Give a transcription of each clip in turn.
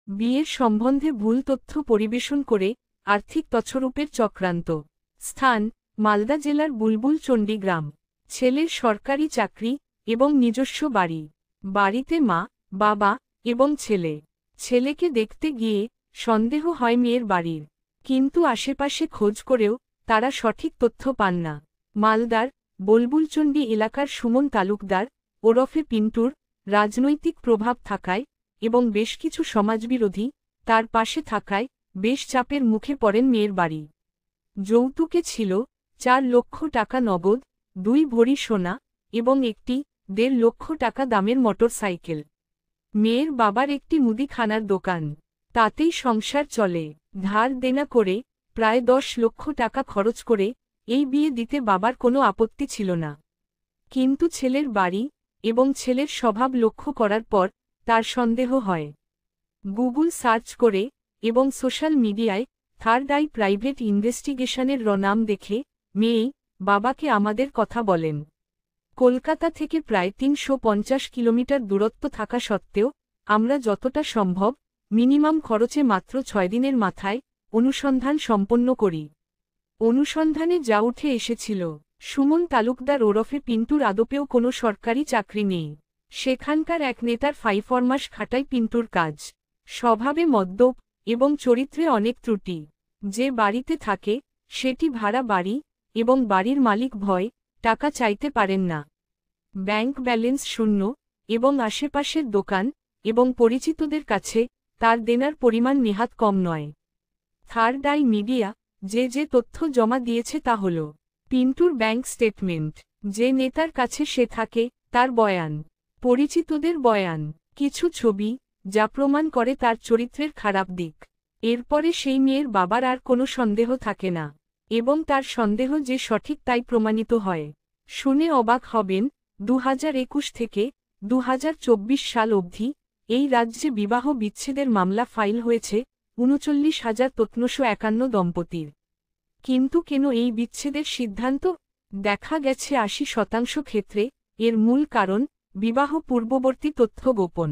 বিয়ের সম্বন্ধে ভুল তথ্য পরিবেশন করে আর্থিক তছরূপের চক্রান্ত। স্থান: মালদা জেলার বুলবুল চণ্ডী গ্রাম। ছেলের সরকারি চাকরি এবং নিজস্ব বাড়ি। বাড়িতে মা, বাবা এবং ছেলে। ছেলেকে দেখতে গিয়ে সন্দেহ হয় মেয়ের বাড়ির, কিন্তু আশেপাশে খোঁজ করেও তারা সঠিক তথ্য পান না। মালদার বুলবুলচণ্ডী এলাকার সুমন তালুকদার ওরফে পিন্টুর রাজনৈতিক প্রভাব থাকায় এবং বেশ কিছু সমাজবিরোধী তার পাশে থাকায় বেশ চাপের মুখে পড়েন মেয়ের বাড়ি। যৌতুকে ছিল 4 লক্ষ টাকা নগদ, 2 ভরি সোনা এবং একটি 1.5 লক্ষ টাকা দামের মোটরসাইকেল। মেয়ের বাবার একটি মুদিখানার দোকান, তাতেই সংসার চলে। ধার দেনা করে প্রায় 10 লক্ষ টাকা খরচ করে এই বিয়ে দিতে বাবার কোনো আপত্তি ছিল না। কিন্তু ছেলের বাড়ি এবং ছেলের স্বভাব লক্ষ্য করার পর তার সন্দেহ হয়। গুগল সার্চ করে এবং সোশ্যাল মিডিয়ায় থার্ড আই প্রাইভেট ইনভেস্টিগেশনের নাম দেখে মেয়ে বাবাকে আমাদের কথা বলেন। কলকাতা থেকে প্রায় 350 কিলোমিটার দূরত্ব থাকা সত্ত্বেও আমরা যতটা সম্ভব মিনিমাম খরচে মাত্র 6 দিনের মাথায় অনুসন্ধান সম্পন্ন করি। অনুসন্ধানে যা উঠে এসেছিল, সুমন তালুকদার ওরফে পিন্টুর আদপেও কোনো সরকারি চাকরি নেই। সেখানকার এক নেতার ফাইফরমাস খাটাই পিন্টুর কাজ। স্বভাবে মদ্যপ এবং চরিত্রে অনেক ত্রুটি। যে বাড়িতে থাকে সেটি ভাড়া বাড়ি এবং বাড়ির মালিক ভয় টাকা চাইতে পারেন না। ব্যাংক ব্যালেন্স শূন্য এবং আশেপাশের দোকান এবং পরিচিতদের কাছে তার দেনার পরিমাণ নেহাত কম নয়। থার্ড আই মিডিয়া যে তথ্য জমা দিয়েছে তা হল পিন্টুর ব্যাংক স্টেটমেন্ট, যে নেতার কাছে সে থাকে তার বয়ান, পরিচিতদের বয়ান, কিছু ছবি যা প্রমাণ করে তার চরিত্রের খারাপ দিক। এরপরে সেই মেয়ের বাবার আর কোনো সন্দেহ থাকে না এবং তার সন্দেহ যে সঠিক তাই প্রমাণিত হয়। শুনে অবাক হবেন, 2021 থেকে 2024 সাল অবধি এই রাজ্যে বিবাহ বিচ্ছেদের মামলা ফাইল হয়েছে 39,351 দম্পতির। কিন্তু কেন এই বিচ্ছেদের সিদ্ধান্ত? দেখা গেছে 80% ক্ষেত্রে এর মূল কারণ বিবাহ পূর্ববর্তী তথ্য গোপন।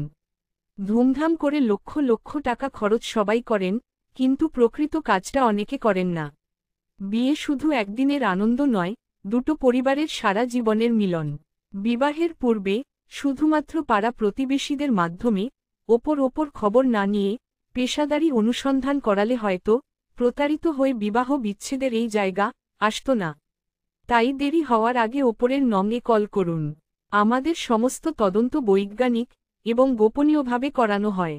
ধুমধাম করে লক্ষ লক্ষ টাকা খরচ সবাই করেন, কিন্তু প্রকৃত কাজটা অনেকে করেন না। বিয়ে শুধু একদিনের আনন্দ নয়, দুটো পরিবারের সারা জীবনের মিলন। বিবাহের পূর্বে শুধুমাত্র পাড়া প্রতিবেশীদের মাধ্যমে ওপর খবর না নিয়ে পেশাদারি অনুসন্ধান করালে হয়তো প্রতারিত হয়ে বিবাহ বিচ্ছেদের এই জায়গা আসত না। তাই দেরি হওয়ার আগে ওপরের নঙে কল করুন। আমাদের সমস্ত তদন্ত বৈজ্ঞানিক এবং গোপনীয়ভাবে করানো হয়।